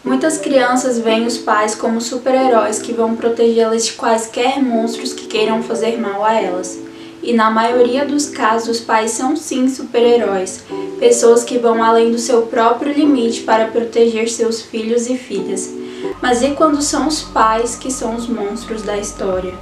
Muitas crianças veem os pais como super-heróis que vão protegê-las de quaisquer monstros que queiram fazer mal a elas. E na maioria dos casos, os pais são sim super-heróis, pessoas que vão além do seu próprio limite para proteger seus filhos e filhas. Mas e quando são os pais que são os monstros da história?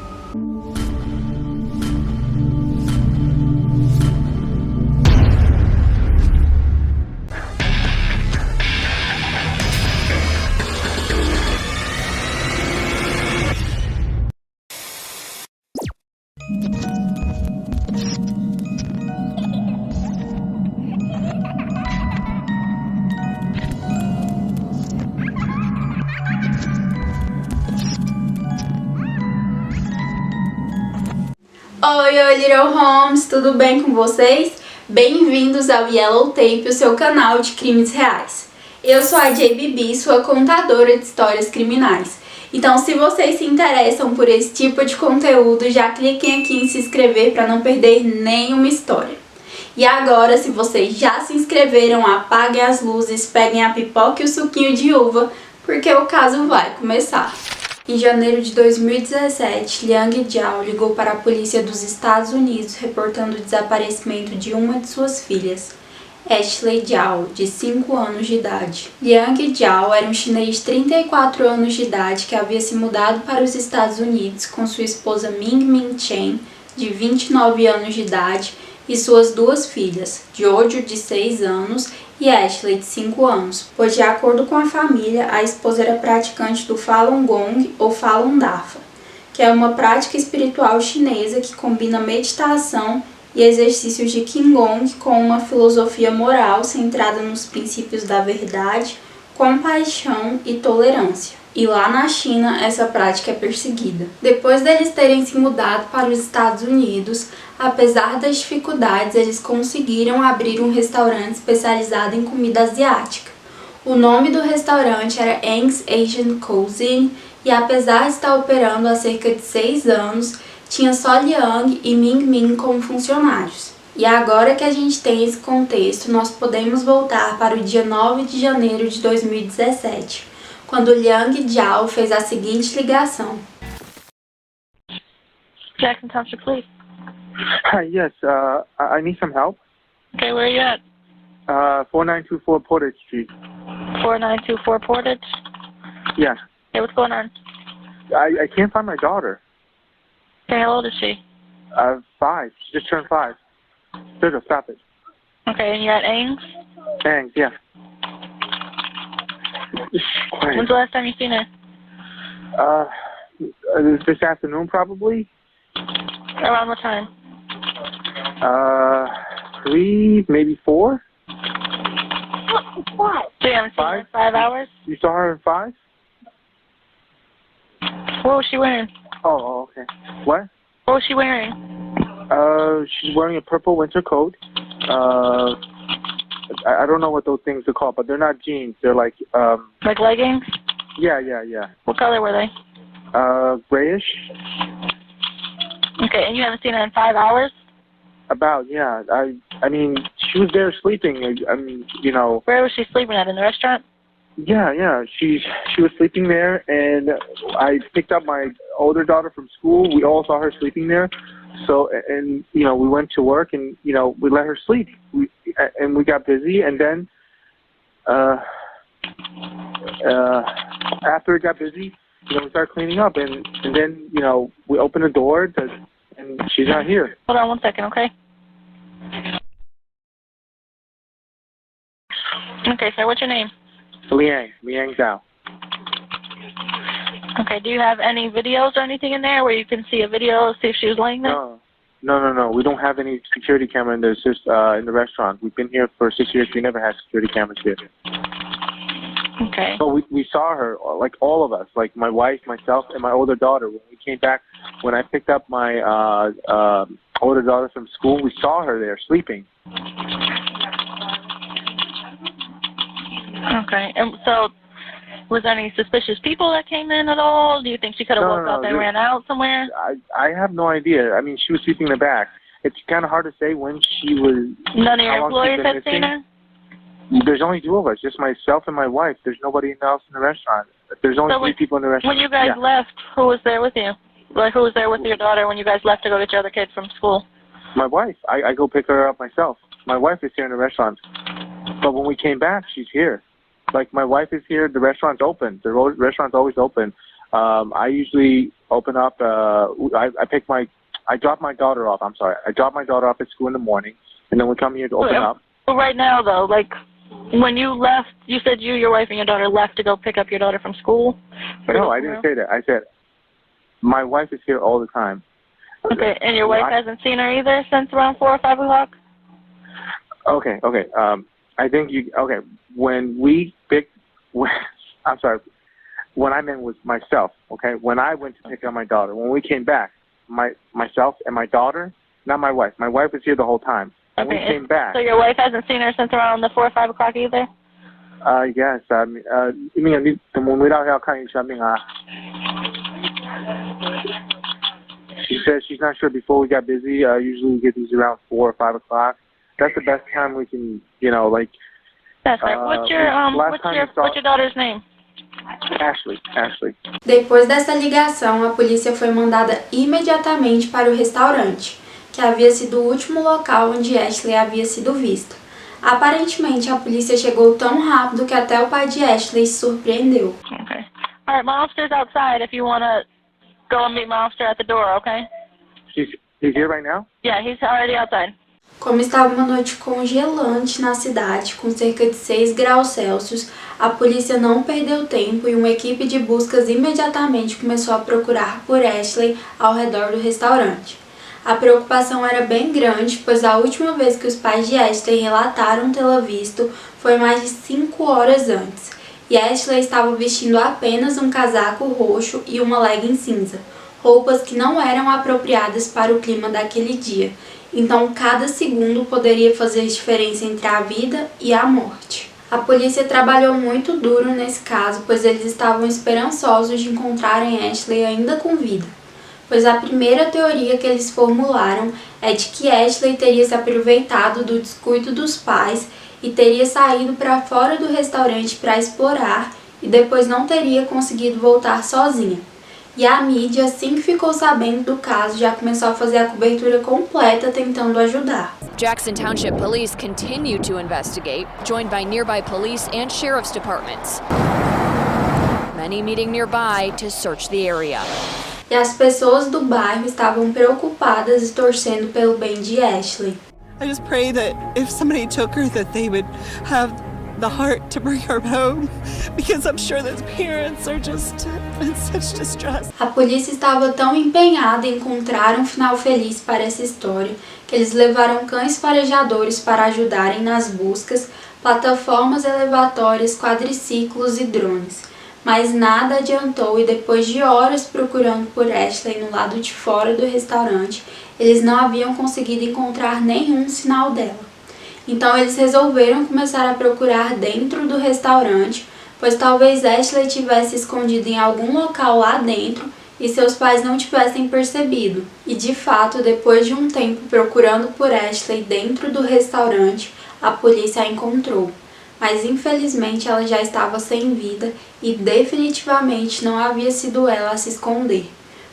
Oi, Little Homes, tudo bem com vocês? Bem-vindos ao Yellow Tape, o seu canal de crimes reais. Eu sou a JBB, sua contadora de histórias criminais. Então, se vocês se interessam por esse tipo de conteúdo, já cliquem aqui em se inscrever para não perder nenhuma história. E agora, se vocês já se inscreveram, apaguem as luzes, peguem a pipoca e o suquinho de uva, porque o caso vai começar. Em janeiro de 2017, Liang Jiao ligou para a polícia dos Estados Unidos reportando o desaparecimento de uma de suas filhas, Ashley Jiao, de 5 anos de idade. Liang Jiao era um chinês de 34 anos de idade que havia se mudado para os Estados Unidos com sua esposa Ming Ming Chen, de 29 anos de idade, e suas duas filhas, Jojo, de 6 anos, e Ashley, de 5 anos, pois, de acordo com a família, a esposa era praticante do Falun Gong ou Falun Dafa, que é uma prática espiritual chinesa que combina meditação e exercícios de Qigong com uma filosofia moral centrada nos princípios da verdade, compaixão e tolerância. E lá na China, essa prática é perseguida. Depois deles terem se mudado para os Estados Unidos, apesar das dificuldades, eles conseguiram abrir um restaurante especializado em comida asiática. O nome do restaurante era Ang's Asian Cuisine e, apesar de estar operando há cerca de 6 anos, tinha só Liang e Ming Ming como funcionários. E agora que a gente tem esse contexto, nós podemos voltar para o dia 9 de janeiro de 2017, quando Liang Jiao fez a seguinte ligação. Jackson Township Police. Hi, yes, I need some help. Okay, where are you at? 4924 Portage Street. 4924 Portage? Yeah. Hey, what's going on? I can't find my daughter. Okay, how old is she? 5. She just turned 5. Jojo, stop it. Okay, and you're at Ames? Thanks, yeah. Quiet. When's the last time you seen her? This afternoon, probably. Around what time? 3, maybe 4. What? So you haven't seen her in 5 hours? You saw her in 5? What was she wearing? Oh, okay. What? What was she wearing? She's wearing a purple winter coat. I don't know what those things are called, but they're not jeans. They're like, Like leggings? Yeah. What color were they? Grayish. Okay, and you haven't seen her in 5 hours? About, yeah. I mean, she was there sleeping. I mean, you know. Where was she sleeping at? In the restaurant? Yeah. She was sleeping there, and I picked up my older daughter from school. We all saw her sleeping there. So, and, you know, we went to work, and, you know, we let her sleep. We got busy, and then, after it got busy, you know, we started cleaning up, and then, you know, we opened the door, and she's not here. Hold on 1 second, okay? Okay, sir, what's your name? Liang Zhao. Okay, do you have any videos or anything in there where you can see a video, see if she was laying there? No. We don't have any security camera in there. It's just in the restaurant. We've been here for 6 years. We never had security cameras here. Okay. So we saw her, like all of us, like my wife, myself, and my older daughter. When we came back, when I picked up my older daughter from school, we saw her there sleeping. Okay, and so was there any suspicious people that came in at all? Do you think she could have woke up and ran out somewhere? I have no idea. I mean, she was sleeping in the back. It's kind of hard to say when she was. None of your employees had seen her? There's only two of us, just myself and my wife. There's nobody else in the restaurant. There's only three people in the restaurant. When you guys left, who was there with you? Like, who was there with your daughter when you guys left to go get your other kid from school? My wife. I go pick her up myself. My wife is here in the restaurant. But when we came back, she's here. Like, my wife is here. The restaurant's open. The restaurant's always open. I usually open up. I drop my daughter off. I'm sorry. I drop my daughter off at school in the morning, and then we come here to open up. But right now, though, like, when you left, you said you, your wife, and your daughter left to go pick up your daughter from school? No, I didn't say that. I said my wife is here all the time. Okay, and your wife hasn't seen her either since around 4 or 5 o'clock? Okay. I think okay, when I meant was myself, okay? When I went to pick up my daughter, when we came back, myself and my daughter, not my wife. My wife was here the whole time. When we came back. So your wife hasn't seen her since around the 4 or 5 o'clock either? Yes. 你们到要看医生病啊 She said she's not sure before we got busy. Usually we get these around 4 or 5 o'clock. That's the best time we can, like. That's right. What's your daughter's name? Ashley. Depois dessa ligação, a polícia foi mandada imediatamente para o restaurante, que havia sido o último local onde Ashley havia sido vista. Aparentemente, a polícia chegou tão rápido que até o pai de Ashley se surpreendeu. Okay. All right, my officer's outside if you want to go and meet my officer at the door, okay? He's here right now? Yeah, he's already outside. Como estava uma noite congelante na cidade, com cerca de 6 graus Celsius, a polícia não perdeu tempo e uma equipe de buscas imediatamente começou a procurar por Ashley ao redor do restaurante. A preocupação era bem grande, pois a última vez que os pais de Ashley relataram tê-la visto foi mais de 5 horas antes, e Ashley estava vestindo apenas um casaco roxo e uma legging cinza, roupas que não eram apropriadas para o clima daquele dia. Então, cada segundo poderia fazer diferença entre a vida e a morte. A polícia trabalhou muito duro nesse caso, pois eles estavam esperançosos de encontrarem Ashley ainda com vida. Pois a primeira teoria que eles formularam é de que Ashley teria se aproveitado do descuido dos pais e teria saído para fora do restaurante para explorar e depois não teria conseguido voltar sozinha. E a mídia, assim que ficou sabendo do caso, já começou a fazer a cobertura completa tentando ajudar. Jackson Township Police continue to investigate, joined by nearby police and sheriff's departments. Many meeting nearby to search the area. E as pessoas do bairro estavam preocupadas e torcendo pelo bem de Ashley. I just pray that if somebody took her, that they would have the heart to bring her home, because I'm sure those parents are just in such distress. A polícia estava tão empenhada em encontrar um final feliz para essa história que eles levaram cães farejadores para ajudarem nas buscas, plataformas elevatórias, quadriciclos e drones. Mas nada adiantou e depois de horas procurando por Ashley no lado de fora do restaurante, eles não haviam conseguido encontrar nenhum sinal dela. Então eles resolveram começar a procurar dentro do restaurante, pois talvez Ashley tivesse escondido em algum local lá dentro e seus pais não tivessem percebido. E de fato, depois de um tempo procurando por Ashley dentro do restaurante, a polícia a encontrou. Mas infelizmente ela já estava sem vida e definitivamente não havia sido ela a se esconder,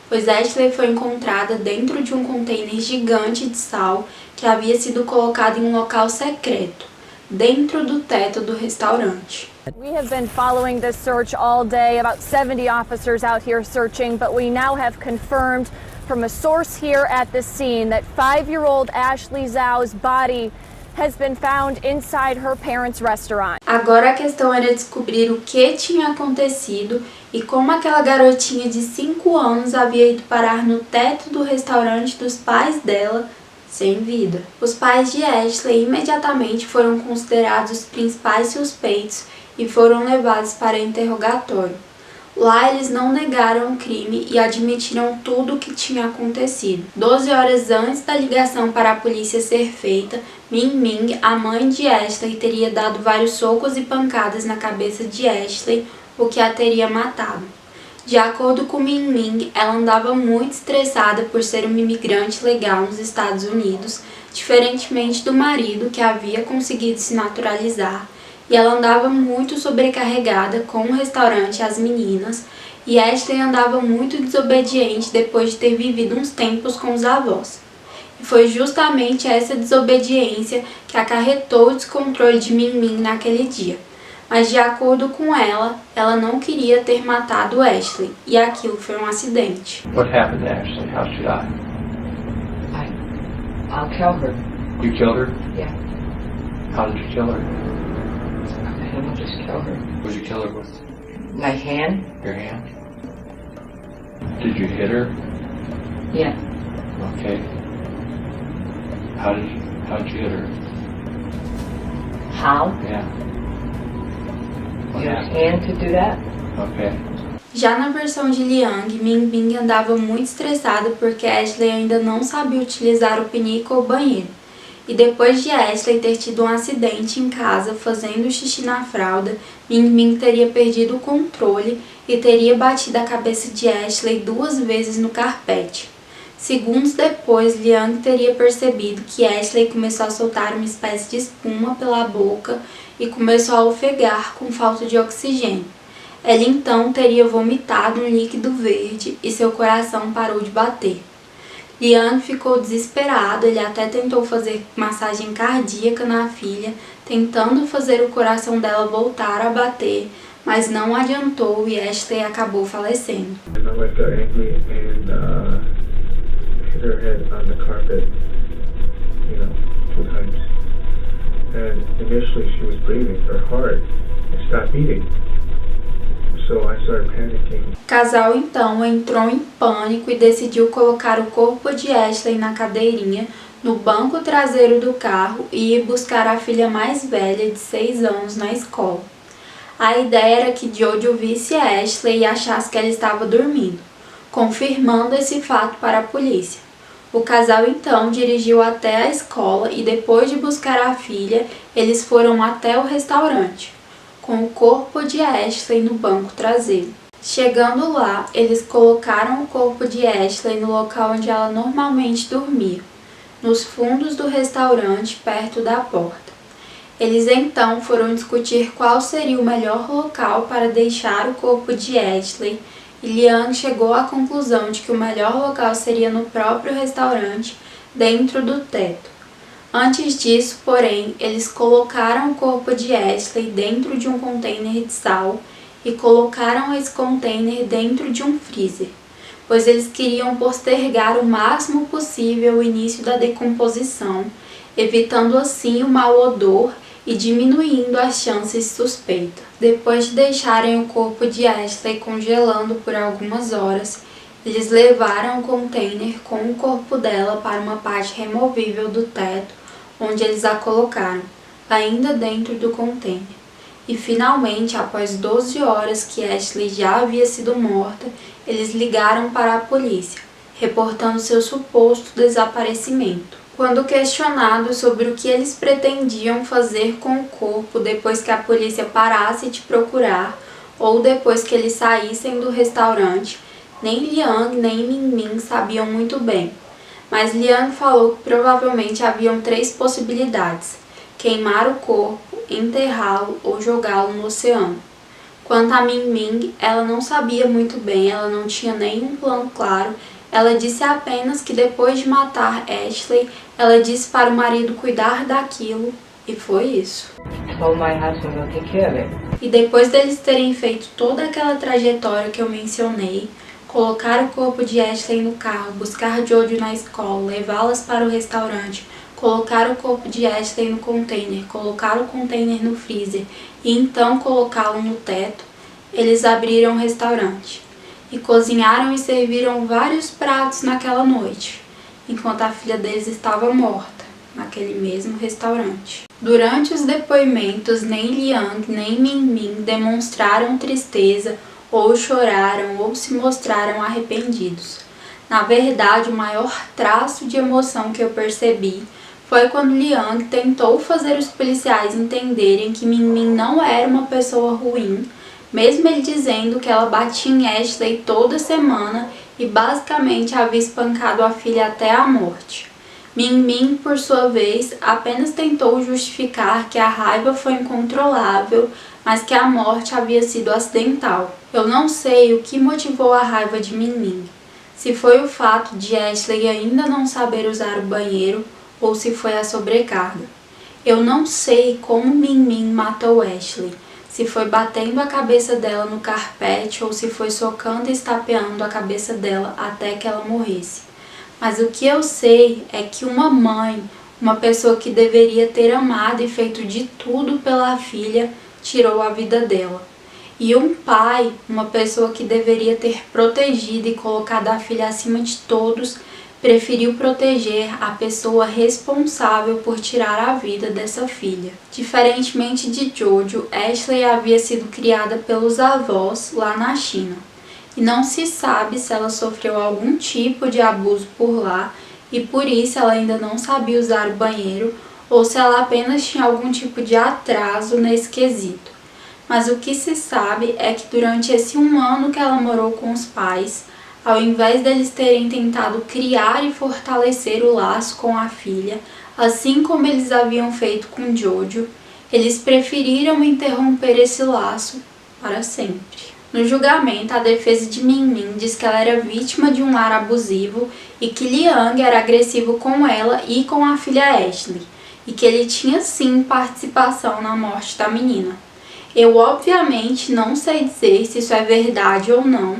pois Ashley foi encontrada dentro de um container gigante de sal que havia sido colocado em um local secreto, dentro do teto do restaurante. We have been following this search all day, about 70 officers out here searching, but we now have confirmed from a source here at the scene that 5-year-old Ashley Zhao's body has been found inside her parents' restaurant. Agora a questão era descobrir o que tinha acontecido e como aquela garotinha de 5 anos havia ido parar no teto do restaurante dos pais dela sem vida. Os pais de Ashley imediatamente foram considerados os principais suspeitos e foram levados para interrogatório. Lá eles não negaram o crime e admitiram tudo o que tinha acontecido. 12 horas antes da ligação para a polícia ser feita, Ming Ming, a mãe de Ashley, teria dado vários socos e pancadas na cabeça de Ashley, o que a teria matado. De acordo com Ming Ming, ela andava muito estressada por ser uma imigrante legal nos Estados Unidos, diferentemente do marido que havia conseguido se naturalizar, e ela andava muito sobrecarregada com o restaurante e as meninas, e Ashley andava muito desobediente depois de ter vivido uns tempos com os avós. E foi justamente essa desobediência que acarretou o descontrole de Min naquele dia. Mas de acordo com ela não queria ter matado Ashley, e aquilo foi um acidente. What happened to Ashley? How did she die? I'll kill her. You killed her? Yeah. How did you kill her? I will just kill her. What did you kill her with? My hand? Your hand? Did you hit her? Yeah. Okay. How did you hit her? How? Yeah. What Use happened? hand to do that? Okay. Já na versão de Liang, Min andava muito estressada porque Ashley ainda não sabia utilizar o pinico ou banheiro. E depois de Ashley ter tido um acidente em casa fazendo xixi na fralda, Min teria perdido o controle e teria batido a cabeça de Ashley 2 vezes no carpete. Segundos depois, Liang teria percebido que Ashley começou a soltar uma espécie de espuma pela boca e começou a ofegar com falta de oxigênio. Ela então teria vomitado um líquido verde e seu coração parou de bater. Liang ficou desesperado, ele até tentou fazer massagem cardíaca na filha, tentando fazer o coração dela voltar a bater, mas não adiantou e Ashley acabou falecendo. My wife got angry and hit her head on the carpet, 2 times. And initially she was breathing, her heart stopped beating. So I started panicking. O casal então entrou em pânico e decidiu colocar o corpo de Ashley na cadeirinha no banco traseiro do carro e ir buscar a filha mais velha de 6 anos na escola. A ideia era que Jojo visse Ashley e achasse que ela estava dormindo, confirmando esse fato para a polícia. O casal então dirigiu até a escola e depois de buscar a filha, eles foram até o restaurante, com o corpo de Ashley no banco traseiro. Chegando lá, eles colocaram o corpo de Ashley no local onde ela normalmente dormia, nos fundos do restaurante, perto da porta. Eles então foram discutir qual seria o melhor local para deixar o corpo de Ashley, e Liang chegou à conclusão de que o melhor local seria no próprio restaurante, dentro do teto. Antes disso, porém, eles colocaram o corpo de Ashley dentro de um container de sal e colocaram esse container dentro de um freezer, pois eles queriam postergar o máximo possível o início da decomposição, evitando assim o mau odor e diminuindo as chances de suspeita. Depois de deixarem o corpo de Ashley congelando por algumas horas, eles levaram o container com o corpo dela para uma parte removível do teto, onde eles a colocaram, ainda dentro do container. E finalmente, após 12 horas que Ashley já havia sido morta, eles ligaram para a polícia, reportando seu suposto desaparecimento. Quando questionados sobre o que eles pretendiam fazer com o corpo depois que a polícia parasse de procurar ou depois que eles saíssem do restaurante, nem Liang nem Min sabiam muito bem. Mas Liang falou que provavelmente haviam 3 possibilidades: queimar o corpo, enterrá-lo ou jogá-lo no oceano. Quanto a Min, ela não sabia muito bem, ela não tinha nenhum plano claro. Ela disse apenas que depois de matar Ashley, ela disse para o marido cuidar daquilo, e foi isso. Told my husband to take care of it. E depois deles terem feito toda aquela trajetória que eu mencionei, colocar o corpo de Ashley no carro, buscar Jojo na escola, levá-las para o restaurante, colocar o corpo de Ashley no container, colocar o container no freezer e então colocá-lo no teto, eles abriram o restaurante e cozinharam e serviram vários pratos naquela noite, enquanto a filha deles estava morta, naquele mesmo restaurante. Durante os depoimentos, nem Liang nem Min demonstraram tristeza, ou choraram, ou se mostraram arrependidos. Na verdade, o maior traço de emoção que eu percebi foi quando Liang tentou fazer os policiais entenderem que Min não era uma pessoa ruim, mesmo ele dizendo que ela batia em Ashley toda semana e basicamente havia espancado a filha até a morte. Min Min, por sua vez, apenas tentou justificar que a raiva foi incontrolável, mas que a morte havia sido acidental. Eu não sei o que motivou a raiva de Min Min. Se foi o fato de Ashley ainda não saber usar o banheiro ou se foi a sobrecarga. Eu não sei como Min Min matou Ashley. Se foi batendo a cabeça dela no carpete ou se foi socando e estapeando a cabeça dela até que ela morresse. Mas o que eu sei é que uma mãe, uma pessoa que deveria ter amado e feito de tudo pela filha, tirou a vida dela. E um pai, uma pessoa que deveria ter protegido e colocado a filha acima de todos, preferiu proteger a pessoa responsável por tirar a vida dessa filha. Diferentemente de Jojo, Ashley havia sido criada pelos avós lá na China. E não se sabe se ela sofreu algum tipo de abuso por lá e por isso ela ainda não sabia usar o banheiro ou se ela apenas tinha algum tipo de atraso nesse quesito. Mas o que se sabe é que durante esse 1 ano que ela morou com os pais, ao invés deles terem tentado criar e fortalecer o laço com a filha, assim como eles haviam feito com Jojo, eles preferiram interromper esse laço para sempre. No julgamento, a defesa de Min Min diz que ela era vítima de um lar abusivo e que Liang era agressivo com ela e com a filha Ashley, e que ele tinha sim participação na morte da menina. Eu obviamente não sei dizer se isso é verdade ou não,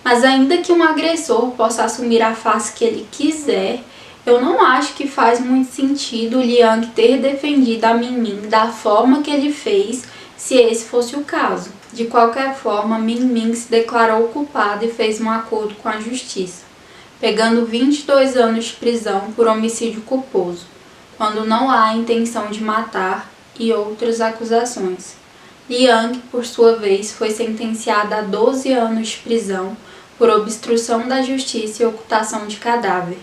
mas ainda que um agressor possa assumir a face que ele quiser, eu não acho que faz muito sentido o Liang ter defendido a Min Min da forma que ele fez, se esse fosse o caso. De qualquer forma, Min Min se declarou culpada e fez um acordo com a justiça, pegando 22 anos de prisão por homicídio culposo, quando não há intenção de matar, e outras acusações. Liang, por sua vez, foi sentenciada a 12 anos de prisão por obstrução da justiça e ocultação de cadáver.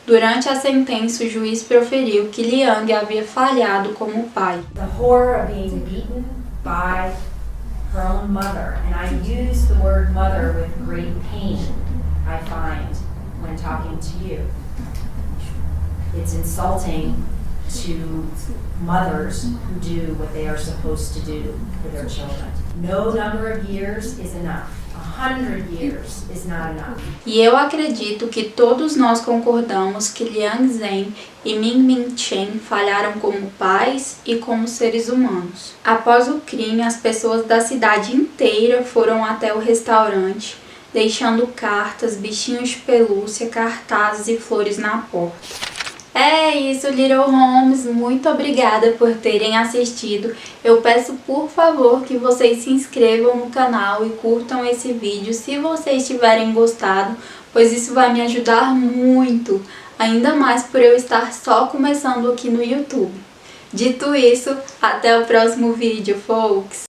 Durante a sentença, o juiz proferiu que Liang havia falhado como pai. The horror of being beaten by her own mother, and I use the word mother with great pain, I find, when talking to you. It's insulting to mothers who do what they are supposed to do for their children. No number of years is enough. 100 years is not enough. E eu acredito que todos nós concordamos que Liang Zhen e Min Min Chen falharam como pais e como seres humanos. Após o crime, as pessoas da cidade inteira foram até o restaurante, deixando cartas, bichinhos de pelúcia, cartazes e flores na porta. É isso, Little Homes, muito obrigada por terem assistido. Eu peço por favor que vocês se inscrevam no canal e curtam esse vídeo se vocês tiverem gostado, pois isso vai me ajudar muito, ainda mais por eu estar só começando aqui no YouTube. Dito isso, até o próximo vídeo, folks!